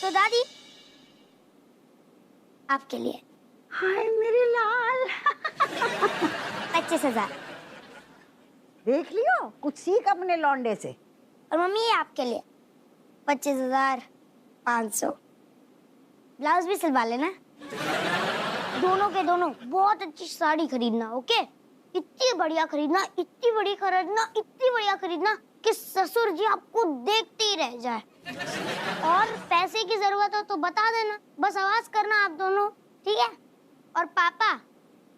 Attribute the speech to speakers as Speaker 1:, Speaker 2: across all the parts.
Speaker 1: तो दादी आपके लिए।
Speaker 2: हाय मेरे लाल।
Speaker 1: 25,000।
Speaker 2: देख लियो, कुछ सीख अपने लौंडे से।
Speaker 1: और मम्मी ये आपके लिए 25,500। ब्लाउज भी सिलवा लेना। दोनों के दोनों बहुत अच्छी साड़ी खरीदना, ओके? इतनी बढ़िया खरीदना, इतनी बड़ी खरीदना, इतनी बढ़िया खरीदना कि ससुर जी आपको देखते ही रह जाए। और पैसे की जरूरत हो तो बता देना, बस आवाज करना आप दोनों, ठीक है? और पापा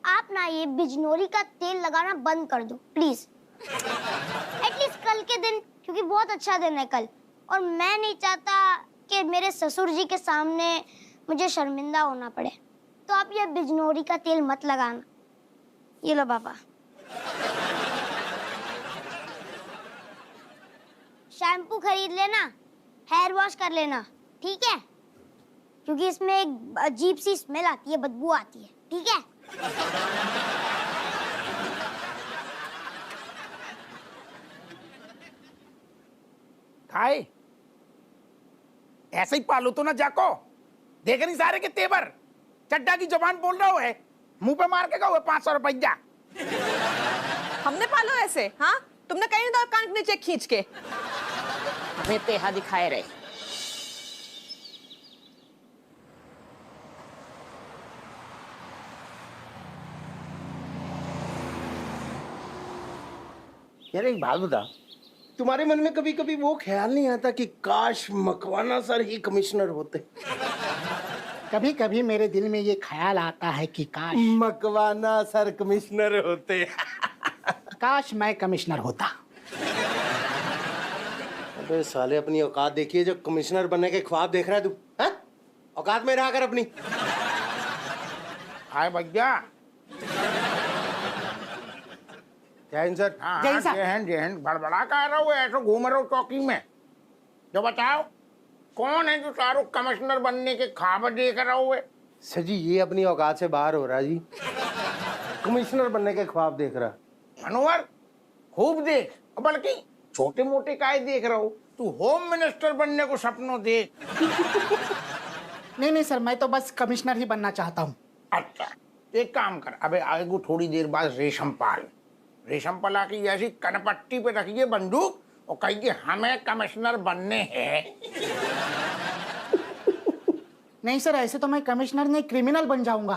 Speaker 1: आप ना ये बिजनोरी का तेल लगाना बंद कर दो प्लीज, एटलीस्ट कल के दिन, क्योंकि बहुत अच्छा दिन है कल। और मैं नहीं चाहता कि मेरे ससुर जी के सामने मुझे शर्मिंदा होना पड़े, तो आप ये बिजनोरी का तेल मत लगाना। ये लो पापा। शैम्पू खरीद लेना, हेयर वॉश कर लेना, ठीक है? क्योंकि इसमें एक अजीब सी स्मेल आती है, बदबू आती है, ठीक है?
Speaker 3: खाए ऐसे ही पालो तो ना जाको। देख नहीं सारे के तेवर, चड्डा की जबान बोल रहा है, मुंह पे मार के कहो 500 रुपया।
Speaker 4: हमने पालो ऐसे? हाँ, तुमने कहीं नहीं कान के नीचे खींच के हमें तेहा दिखाए रहे।
Speaker 5: यार एक बात बता, तुम्हारे मन में कभी कभी वो ख्याल नहीं आता कि काश मकवाना सर ही कमिश्नर होते?
Speaker 6: कभी कभी मेरे दिल में ये ख्याल आता है कि काश
Speaker 5: मकवाना सर कमिश्नर होते।
Speaker 6: काश मैं कमिश्नर होता।
Speaker 5: अबे साले, अपनी औकात देखिए, जो कमिश्नर बनने के ख्वाब देख रहा है तू, हैं? औकात में रहा कर अपनी।
Speaker 3: हाय भैया।
Speaker 5: जय हिंद सर।
Speaker 3: हाँ,
Speaker 6: जय हिंद सर।
Speaker 3: जय हिंद, जय हिंद। बड़बड़ा कह रहा हूँ, ऐसे घूम रहा हूँ चौकी में। जो बताओ कौन है जो शाहरुख कमिश्नर बनने के ख्वाब देख रहा हुए?
Speaker 5: सर जी, ये अपनी औकात से बाहर हो रहा है जी। कमिश्नर बनने के ख्वाब देख रहा।
Speaker 3: मनोहर खूब देख, बल्कि छोटे मोटे काहे देख रहा हो, तू होम मिनिस्टर बनने को सपनों देख।
Speaker 6: नहीं सर, मैं तो बस कमिश्नर ही बनना चाहता हूँ।
Speaker 3: अच्छा, एक काम कर, अबे आएगो थोड़ी देर बाद रेशमपाला की जैसी कनपट्टी पे रखिए बंदूक और कहिए हमें कमिश्नर बनने हैं।
Speaker 6: नहीं सर, ऐसे तो मैं कमिश्नर नहीं क्रिमिनल बन जाऊंगा।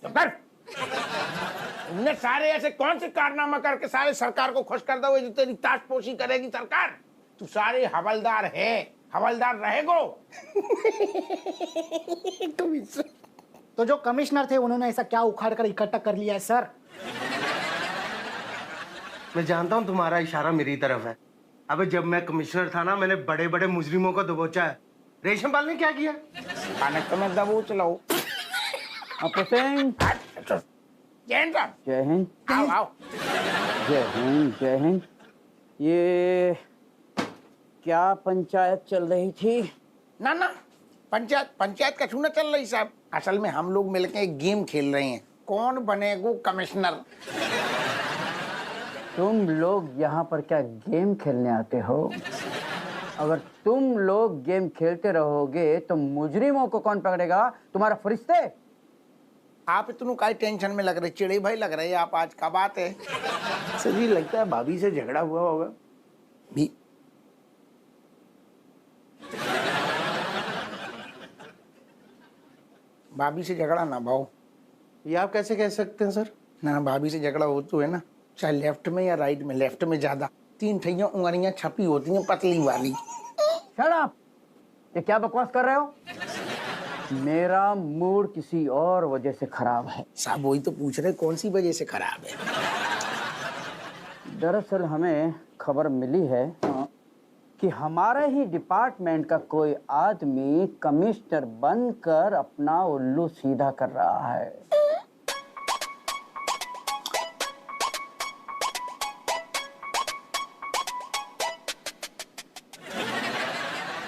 Speaker 3: तो कर। तुमने सारे ऐसे कौन से कारनामा करके सारे सरकार को खुश कर दोगे जो तेरी ताजपोशी करेगी सरकार? तू सारे हवलदार है, हवलदार रहेगो।
Speaker 6: तो जो कमिश्नर थे उन्होंने ऐसा क्या उखाड़ कर इकट्ठा कर लिया है सर?
Speaker 5: मैं जानता हूँ तुम्हारा इशारा मेरी तरफ है। अबे जब मैं कमिश्नर था ना, मैंने बड़े बड़े मुजरिमों को दबोचा है। रेशमपाल ने क्या किया?
Speaker 3: खाने तो मैं दबोच लाऊं।
Speaker 7: सिंह,
Speaker 3: जय हिंद साहब।
Speaker 7: जय हिंद।
Speaker 3: आओ आओ।
Speaker 7: जय हिंद, जय हिंद। ये क्या पंचायत चल रही थी?
Speaker 3: ना ना, पंचायत का छूना चल रही साहब। असल में हम लोग मिलकर एक गेम खेल रहे हैं, कौन बनेगा कमिश्नर।
Speaker 7: तुम लोग यहाँ पर क्या गेम खेलने आते हो? अगर तुम लोग गेम खेलते रहोगे तो मुजरिमों को कौन पकड़ेगा? तुम्हारा फरिश्ते?
Speaker 3: आप इतनों काहे टेंशन में लग रहे, चिड़े भाई लग रहे हैं आप, आज का बात है?
Speaker 5: सर जी, लगता है भाभी से झगड़ा हुआ होगा।
Speaker 3: भी भाभी से झगड़ा ना भाव।
Speaker 5: ये आप कैसे कह सकते हैं सर?
Speaker 3: ना भाभी से झगड़ा हो तो है ना, चाहे लेफ्ट में या राइट में। लेफ्ट में ज्यादा 3 ठैया उंगलियां छपी होती हैं पतली वाली।
Speaker 7: Shut up! ये क्या बकवास कर रहे हो? मेरा मूड किसी और वजह से खराब है।
Speaker 3: साहब वही तो पूछ रहे, कौन सी वजह से खराब है?
Speaker 7: दरअसल हमें खबर मिली है कि हमारे ही डिपार्टमेंट का कोई आदमी कमिश्नर बनकर अपना उल्लू सीधा कर रहा है।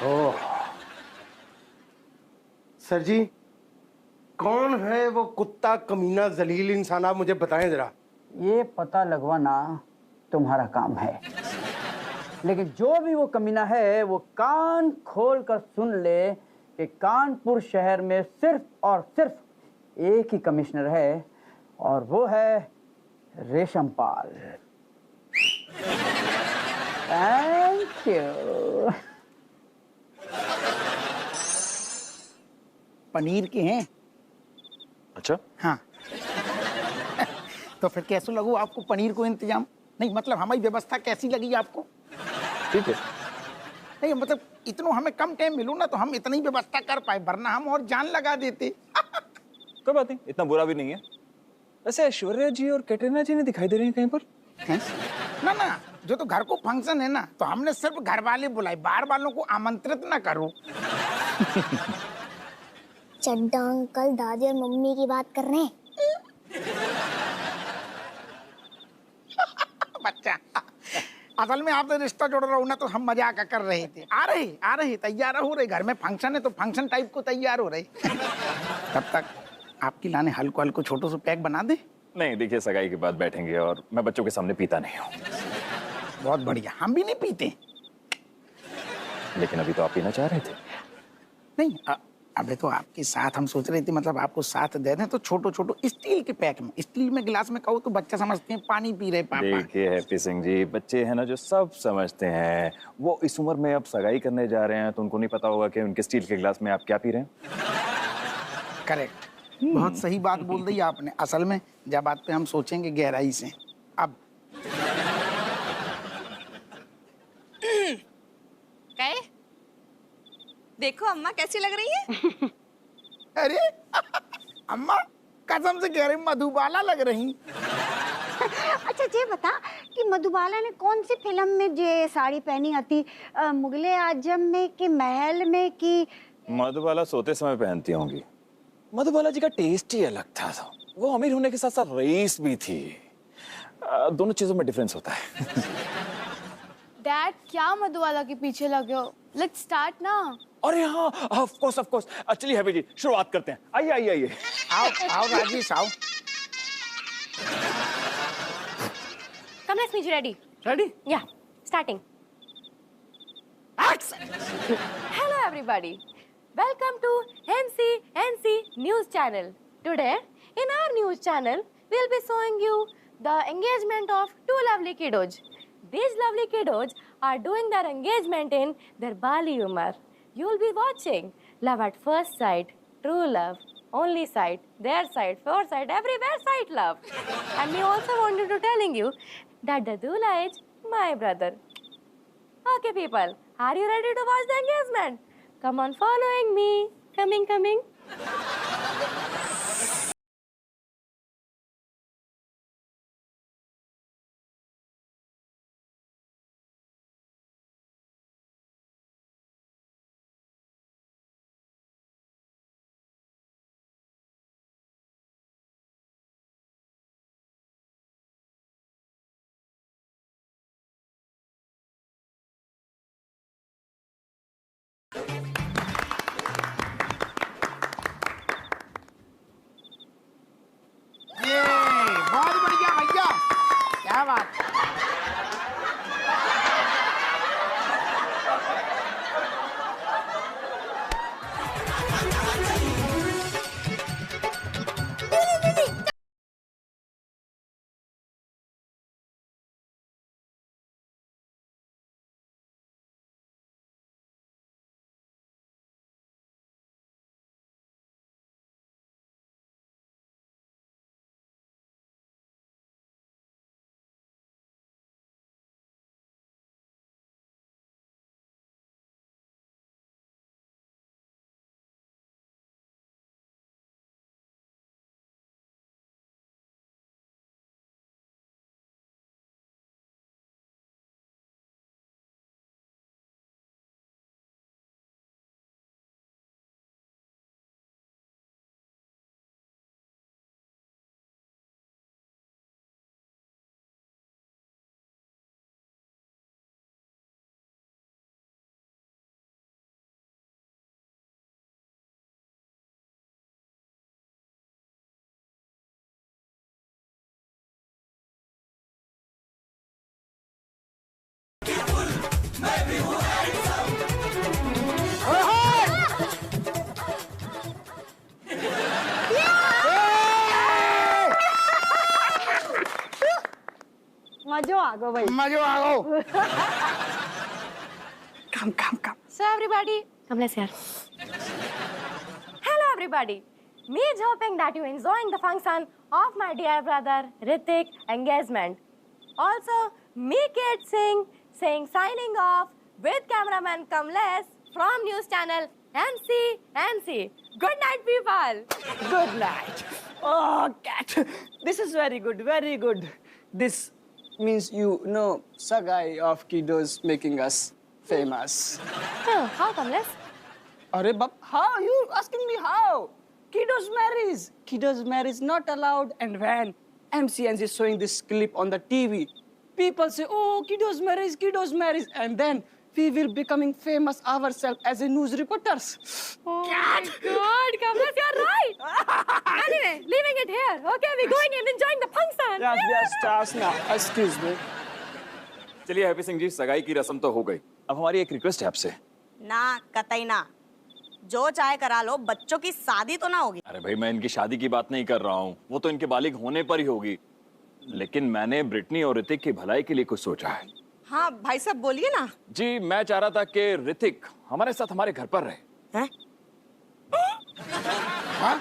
Speaker 5: ओह सर जी, कौन है वो कुत्ता कमीना जलील इंसान, आप मुझे बताएं जरा।
Speaker 7: ये पता लगवाना तुम्हारा काम है, लेकिन जो भी वो कमीना है वो कान खोल कर सुन ले कि कानपुर शहर में सिर्फ और सिर्फ एक ही कमिश्नर है और वो है रेशमपाल। Thank you.
Speaker 6: पनीर के हैं।
Speaker 8: अच्छा,
Speaker 6: हाँ। तो फिर कैसे लगू आपको पनीर को इंतजाम? नहीं मतलब हमारी व्यवस्था कैसी लगी आपको?
Speaker 8: ठीक है।
Speaker 6: नहीं मतलब इतनों हमें कम टाइम मिलू ना तो हम इतनी व्यवस्था कर पाए, वरना हम और जान लगा देते।
Speaker 8: कोई बात नहीं, इतना बुरा भी नहीं है। वैसे ऐश्वर्या जी और कैटरीना जी नहीं दिखाई दे रही हैं कहीं पर?
Speaker 6: हैं? ना ना, जो तो घर को फंक्शन है ना, तो हमने सिर्फ घर वाले बुलाए, बाहर वालों को आमंत्रित ना करो।
Speaker 1: चड्डा अंकल दादी और मम्मी की बात कर रहे हैं।
Speaker 6: बच्चा, असल में आपसे रिश्ता जोड़ रहा हूँ ना, तो हम मजाक कर रहे थे। आ रहे तैयार हो रहे, घर में फंक्शन है तो फंक्शन टाइप को तैयार हो रहे। तब तक आपकी लाने हल्को हल्को छोटो से पैक बना दे।
Speaker 8: नहीं देखिए, सगाई के बाद बैठेंगे और मैं बच्चों के सामने पीता नहीं हूँ।
Speaker 6: बहुत बढ़िया, हम भी नहीं पीते।
Speaker 8: लेकिन अभी तो आप पीना चाह रहे थे।
Speaker 6: नहीं अबे तो आपके साथ हम सोच रहे थे, मतलब आपको साथ दे दें तो छोटो छोटो स्टील के पैक में, स्टील में गिलास में कहो तो बच्चा समझते हैं पानी पी रहे पापा।
Speaker 8: देखिए हैप्पी सिंह जी, बच्चे हैं ना जो सब समझते हैं। वो इस उम्र में अब सगाई करने जा रहे हैं तो उनको नहीं पता होगा कि उनके स्टील के गिलास में आप क्या पी रहे हैं।
Speaker 6: करेक्ट, बहुत सही बात बोल दी आपने। असल में जब बात पे हम सोचेंगे गहराई से। अब
Speaker 4: क्या? देखो अम्मा कैसी लग रही है।
Speaker 6: अरे अम्मा कसम से कह रही मधुबाला लग रही।
Speaker 2: अच्छा ये बता कि मधुबाला ने कौन सी फिल्म में ये साड़ी पहनी आती, मुगले आजम में कि महल में कि?
Speaker 8: मधुबाला सोते समय पहनती होंगी। मधुबाला जी का टेस्ट ही अलग था। वो अमीर होने के साथ साथ रईस भी थी। दोनों चीजों में डिफरेंस होता है।
Speaker 9: डैड क्या मधुबाला के पीछे लगे हो? लेट्स स्टार्ट ना।
Speaker 8: अरे हाँ, ऑफ कोर्स। चलिए हैप्पी जी शुरुआत करते हैं। आइए।
Speaker 6: आओ राजेश आओ।
Speaker 9: Come, let's meet you ready.
Speaker 6: Ready?
Speaker 9: Yeah, starting. Hello everybody. Welcome to NC News Channel. Today, in our news channel, we'll be showing you the engagement of two lovely kiddos. These lovely kiddos are doing their engagement in their Bali humor. You'll be watching love at first sight, true love, only sight, their sight, foresight, everywhere sight love. And me also wanted to telling you that the doula is my brother. Okay people, are you ready to watch the engagement? Come on, following me. Coming.
Speaker 2: आ गो भाई।
Speaker 6: मजो आ गो।
Speaker 2: कम कम कम।
Speaker 9: So everybody, come let's hear. Hello everybody. Me is hoping that you enjoying the function of my dear brother Ritik engagement. Also, me kids saying signing off with cameraman Kamlesh from news channel MC. Good night, people.
Speaker 7: Good night. Oh, cat. This is very good, very good. This means you know Sagai of Kiddos making us famous.
Speaker 9: Oh, how Kamlesh?
Speaker 7: Arey bab, how? You asking me how? Kiddos marries. Kiddos marries not allowed. And when MCNC is showing this clip on the TV, people say, oh, Kiddos marries. And then we will becoming famous ourselves as a news reporters.
Speaker 9: Oh my God, Kamlesh, you're right. Anyway, leaving it here. Okay, we're going and enjoying the function.
Speaker 7: Yes, stars now. Excuse me.
Speaker 8: चलिए happy Singh ji, सगाई की रस्म तो हो गई। अब हमारी एक रिक्वेस्ट है आपसे।
Speaker 10: ना कतई ना, जो चाहे करा लो, बच्चों की शादी तो ना होगी।
Speaker 8: अरे भाई, मैं इनकी शादी की बात नहीं कर रहा हूँ, वो तो इनके बालिग होने पर ही होगी। लेकिन मैंने ब्रिटनी और ऋतिक की भलाई के लिए कुछ सोचा है।
Speaker 4: हाँ भाई साहब बोलिए ना।
Speaker 8: जी, मैं चाह रहा था कि ऋतिक हमारे साथ हमारे घर पर रहे।
Speaker 10: हैं?
Speaker 6: हाँ?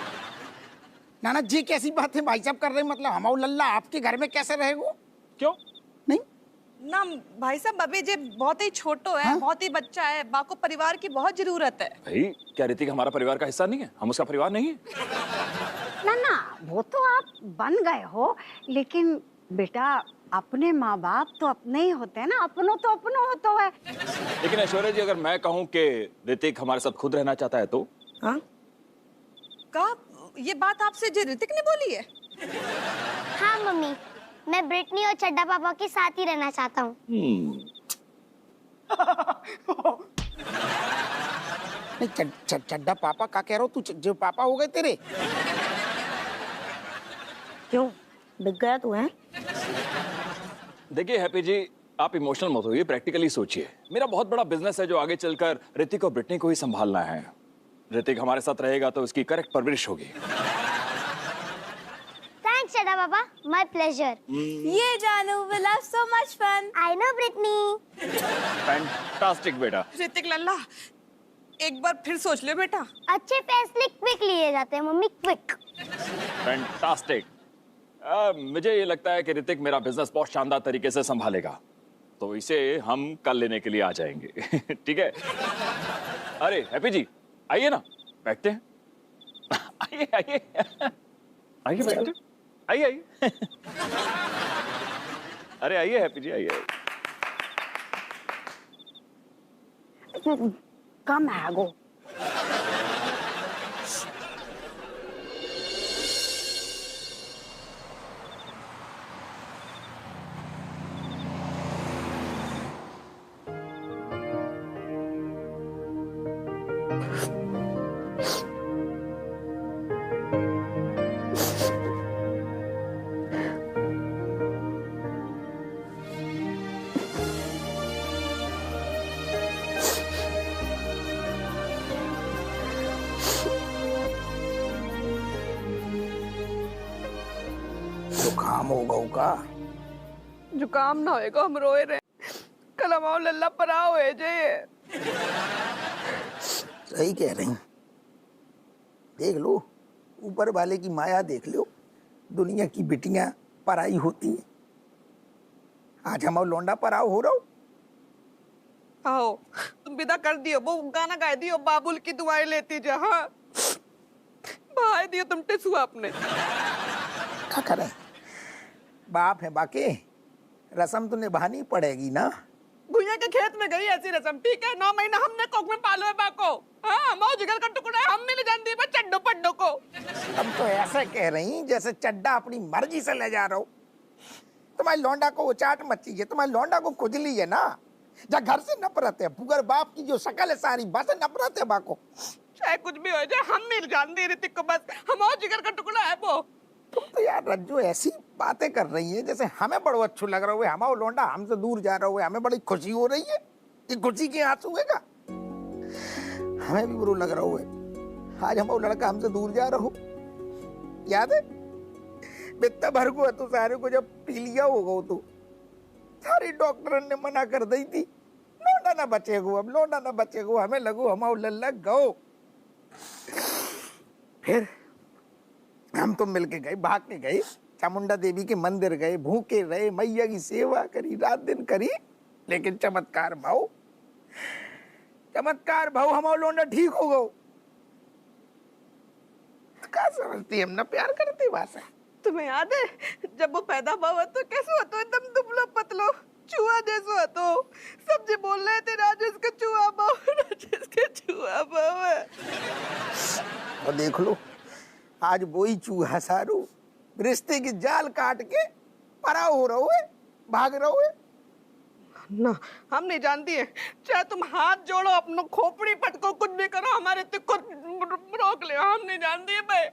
Speaker 6: नाना जी कैसी बात है भाई साहब कर रहे हैं, मतलब हमाऊ लल्ला आपके घर में कैसे रहेगो?
Speaker 8: क्यों?
Speaker 6: नहीं
Speaker 4: ना भाई साहब, अभी जे बहुत ही छोटो है, बहुत ही बच्चा है, बाको परिवार की बहुत जरूरत है।
Speaker 8: भाई, क्या ऋतिक हमारा परिवार का हिस्सा नहीं है? हम उसका परिवार नहीं है?
Speaker 2: ना वो तो आप बन गए हो, लेकिन बेटा अपने माँ बाप तो अपने ही होते हैं ना, अपनों तो अपनों होता है।
Speaker 8: लेकिन ऐश्वर्या जी, अगर मैं कहूँ कि ऋतिक हमारे साथ खुद रहना चाहता है तो?
Speaker 4: हाँ? का ये बात आपसे जो ऋतिक ने बोली है?
Speaker 1: हाँ मम्मी, मैं ब्रिटनी और चड्डा पापा के साथ ही रहना चाहता हूँ।
Speaker 6: नहीं चड्डा पापा का कह रहा हो तू, जो पापा हो गए तेरे।
Speaker 10: क्यों बिक गया तू है?
Speaker 8: देखिए हैप्पी जी, आप इमोशनल मत होइए, प्रैक्टिकली सोचिए। मेरा बहुत बड़ा बिजनेस है जो आगे चलकर ऋतिक और ब्रिटनी को ही संभालना है। ऋतिक हमारे साथ रहेगा तो उसकी करेक्ट परवरिश होगी।
Speaker 1: Thanks, चड्डा पापा, my pleasure.
Speaker 9: ये जानू, we'll have so much fun.
Speaker 1: I know, Britney.
Speaker 8: Fantastic बेटा।
Speaker 4: ऋतिक लल्ला, एक बार फिर सोच ले बेटा।
Speaker 1: अच्छे फैसले क्विक लिए जाते हैं मम्मी, क्विक।
Speaker 8: फैंटास्टिक। मुझे ये लगता है कि ऋतिक मेरा बिजनेस बहुत शानदार तरीके से संभालेगा, तो इसे हम कल लेने के लिए आ जाएंगे। ठीक है? अरे हैप्पी जी, आइए ना, बैठते हैं। आइए आइए आइए, बैठते, आइए आइए। अरे आइए हैप्पी जी, आइए।
Speaker 2: कम है गो।
Speaker 6: जुकाम होगा का?
Speaker 4: जुकाम ना होएगा, हम रोए रहे। कल हमारा लल्ला परा हुए जे।
Speaker 6: सही कह रही, देख लो ऊपर वाले की माया, देख लो दुनिया की बिटियां पराई होती हैं। आज हमारा लौंडा पराव हो रहा हो।
Speaker 4: आओ तुम विदा कर दियो, वो गाना गा दियो, बाबुल की दुआएं लेती जा। हाँ भाई दियो तुम टिसू आपने।
Speaker 6: क्या करें, बाप है बाके, रस्म तो निभानी पड़ेगी ना।
Speaker 4: भुइया के खेत में गई ऐसी रस्म, ठीक है? 9 महीना हमने कोक में पालो है बाको। हाँ, मौज जिगर का टुकड़ा है, हम मिल जानती है चड्डो पड्डो को।
Speaker 6: अब तो ऐसे कह रही जैसे चड्डा अपनी मर्जी से ले जा रहा हो। तुम्हारी लौंडा को उचाट मची है, तुम्हारी लौंडा को खुजली है ना, जा घर से नफरत है, पुगर बाप की जो शकल है सारी, बस नफरत है बाको।
Speaker 4: चाहे कुछ भी हो जाए, हम मिल जानती ऋतिक को, बस हम और जिगर का टुकड़ा है वो।
Speaker 6: तुम तो यार रज्जू ऐसी बातें कर रही है जैसे हमें बड़ो अच्छो लग रहा है, हमारा लौंडा हमसे दूर जा रहा है, हमें बड़ी खुशी हो रही है। ये खुशी के आंसू है का? हमें भी बुरा लग रहा है, आज हमारा लड़का हमसे दूर जा रहा हो। याद है बित्ता भर को है तो सारे को जब पी लिया होगा तो सारी डॉक्टर ने मना कर दी थी, लौंडा ना बचेगो, अब लौंडा ना बचेगो, हमें लगो हम लल्ला गो। फिर हम तो मिलके गए, भाग के गए, चामुंडा देवी के मंदिर गए, भूखे रहे, मैया की सेवा करी, रात दिन करी, लेकिन चमत्कार भाव हम लौंडा ठीक हो गो। क्या समझती, हम ना प्यार करते बस।
Speaker 4: तुम्हें याद है जब वो पैदा हुआ तो कैसे हुआ, तो एकदम दुबला पतलो चूहा जैसा हुआ, तो सब जी बोल रहे थे राजेश का चूहा भाव, राजेश का चूहा भाव है।
Speaker 6: और देख लो आज वही चूहा सारू रिश्ते की जाल काट के परा हो रहा है, भाग रहा है।
Speaker 4: ना हम नहीं जानती है, चाहे तुम हाथ जोड़ो, अपना खोपड़ी पटको, कुछ भी करो, हमारे तिक को रोक ले, हम नहीं जानती है भाई,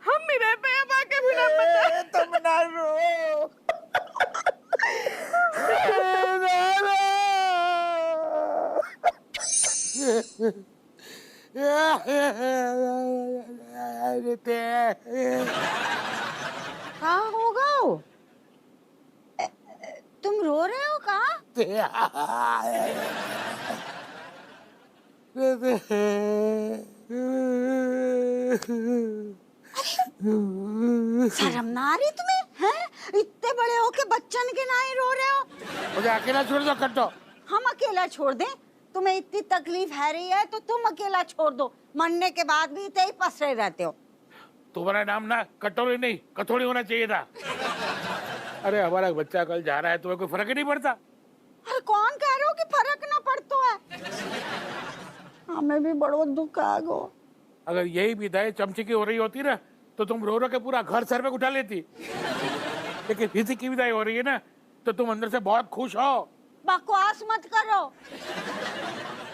Speaker 4: हम नहीं रह पे बाकी बिना पता।
Speaker 6: तुम ना रो
Speaker 2: कहाँ होगा वो? तुम रो रहे हो कहाँ? शर्म ना आ रही तुम्हें? हैं? इतने बड़े हो के बच्चन के ना ही रो रहे हो?
Speaker 6: मुझे अकेला छोड़ दो कट्टो।
Speaker 2: हम अकेला छोड़ दें? तुम्हें इतनी तकलीफ है रही है तो तुम अकेला छोड़ दो, मरने के बाद भी इतने ही पसरे रहते हो।
Speaker 6: तुम्हारा नाम ना कटोरी नहीं कथोड़ी होना चाहिए था। अरे हमारा बच्चा कल जा रहा है, तुम्हें कोई फर्क ही नहीं पड़ता?
Speaker 2: अरे कौन कह रहे हो कि फर्क ना पड़तो है? हमें भी बड़ो दुख आ गो।
Speaker 6: अगर यही विदाई चमची की हो रही होती ना तो तुम रो रो के पूरा घर सर पे उठा लेती, लेकिन किसी की विदाई हो रही है ना तो तुम अंदर से बहुत खुश हो।
Speaker 2: बकवास मत करो,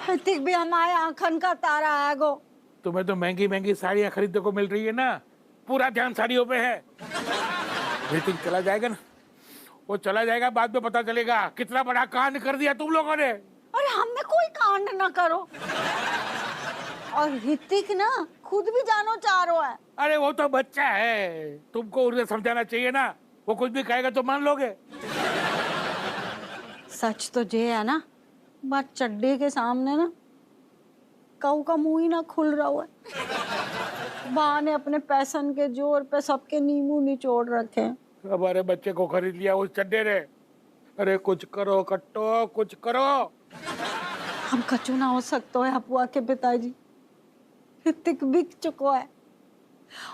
Speaker 2: ऋतिक भी हमारे आंखन का तारा है गो।
Speaker 6: तुम्हें तो महंगी महंगी साड़ियाँ खरीदने को मिल रही है ना, पूरा ध्यान साड़ियों पे है। ऋतिक चला जाएगा ना, वो चला जाएगा, बाद में पता चलेगा कितना बड़ा कांड कर दिया तुम लोगों ने।
Speaker 2: अरे हमें कोई कांड ना करो। और ऋतिक ना खुद भी जानो चाह रहा है।
Speaker 6: अरे वो तो बच्चा है, तुमको उसे समझाना चाहिए ना, वो कुछ भी कहेगा तो मान लोगे।
Speaker 2: सच तो ये है ना, बात चड्डे के सामने ना कऊ का मुंह ही ना खुल रहा है। बा ने अपने पैसन के जोर पे सबके नींबू निचोड़ रखे हैं।
Speaker 6: हमारे बच्चे को खरीद लिया उस चड्डे ने। अरे कुछ करो कट्टो, कुछ करो।
Speaker 2: हम कचू ना हो सकते है अपुआ के पिताजी। ऋतिक बिक चुको है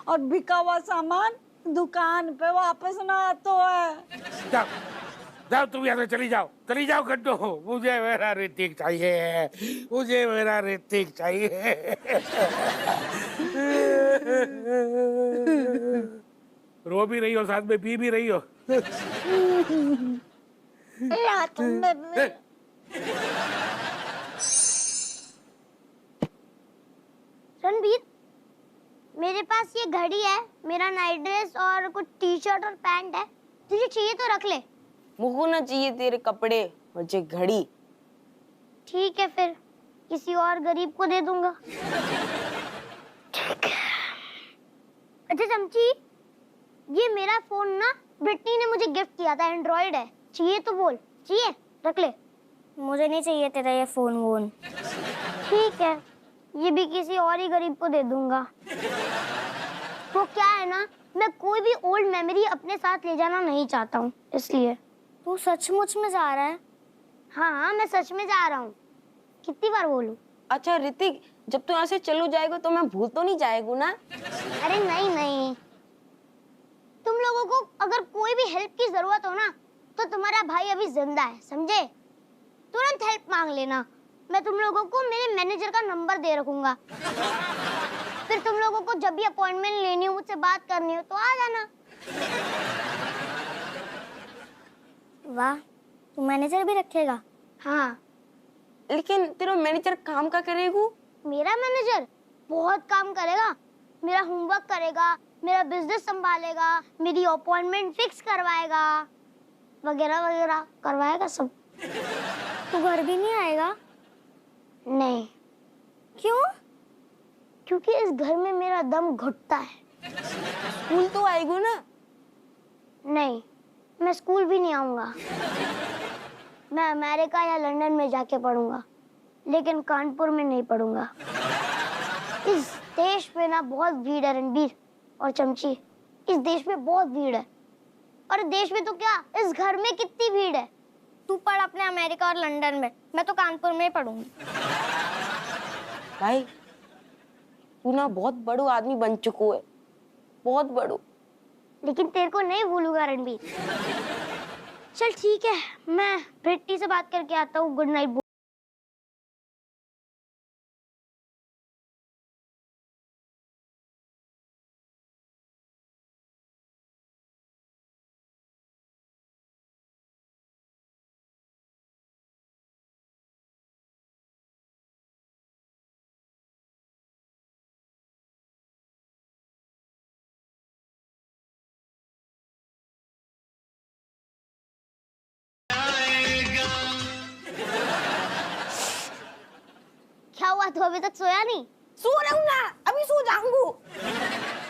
Speaker 2: और बिका हुआ सामान दुकान पे वापस ना आतो है।
Speaker 6: जाओ जाओ, तुम यहाँ से चली जाओ कट्टो। मुझे मेरा ऋतिक चाहिए, मुझे मेरा ऋतिक चाहिए। रो भी रही हो, साथ में पी भी रही हो।
Speaker 1: रणबीर, मेरे पास ये घड़ी है, मेरा नाइट ड्रेस और कुछ टी शर्ट और पैंट है, तुझे चाहिए तो रख ले।
Speaker 10: मुझको ना चाहिए तेरे कपड़े, मुझे घड़ी।
Speaker 1: ठीक है, फिर किसी और गरीब को दे दूंगा। अच्छा चमची, ये मेरा फोन ना ब्रिटनी ने मुझे गिफ्ट किया था, एंड्रॉइड है, चाहिए तो बोल। चाहिए? रख ले। मुझे नहीं चाहिए तेरा ये फोन वोन। ठीक है, ये भी किसी और ही गरीब को दे दूंगा। वो क्या है ना, मैं कोई भी ओल्ड मेमोरी अपने साथ ले जाना नहीं चाहता हूँ, इसलिए। तू सचमुच में जा रहा है? हाँ, मैं सच में जा रहा हूँ। कितनी बार बोलूं?
Speaker 10: अच्छा ऋतिक, जब तू यहाँ से चलू जाएगा तो मैं भूल तो नहीं जाएगा ना?
Speaker 1: अरे नहीं नहीं, तुम लोगों को अगर कोई भी हेल्प की जरूरत हो ना तो तुम्हारा भाई अभी जिंदा है, समझे? तुरंत हेल्प मांग लेना। मैं तुम लोगों को मेरे मैनेजर का नंबर दे रखूंगा। फिर तुम लोगों को जब भी अपॉइंटमेंट लेनी हो, मुझसे बात करनी हो तो आ जाना। वाह, तू मैनेजर भी रखेगा? हाँ।
Speaker 10: लेकिन तेरा मैनेजर काम का करेगा?
Speaker 1: मेरा मैनेजर बहुत काम करेगा, मेरा होमवर्क करेगा, मेरा बिजनेस संभालेगा, मेरी अपॉइंटमेंट फिक्स करवाएगा, वगैरह वगैरह करवाएगा सब। तू घर भी नहीं आएगा? नहीं। क्यों? क्योंकि इस घर में मेरा दम घुटता है।
Speaker 10: स्कूल तो आएगा ना?
Speaker 1: नहीं, मैं स्कूल भी नहीं आऊंगा। मैं अमेरिका या लंदन में जाके पढ़ूंगा, लेकिन कानपुर में नहीं पढ़ूंगा। इस देश में ना बहुत भीड़ है रणबीर और चमची, इस देश में बहुत भीड़ है। और देश में तो क्या, इस घर में कितनी भीड़ है। तू पढ़ अपने अमेरिका और लंदन में, मैं तो कानपुर में ही पढ़ूंगी।
Speaker 10: भाई तू ना बहुत बड़ो आदमी बन चुको है, बहुत बड़ो।
Speaker 1: लेकिन तेरे को नहीं भूलूंगा रणबीर। चल ठीक है, मैं प्रीति से बात करके आता हूँ। Good night. क्या हुआ, तू अभी तक सोया नहीं?
Speaker 10: सो रहूंगा, अभी सो जाऊंगा।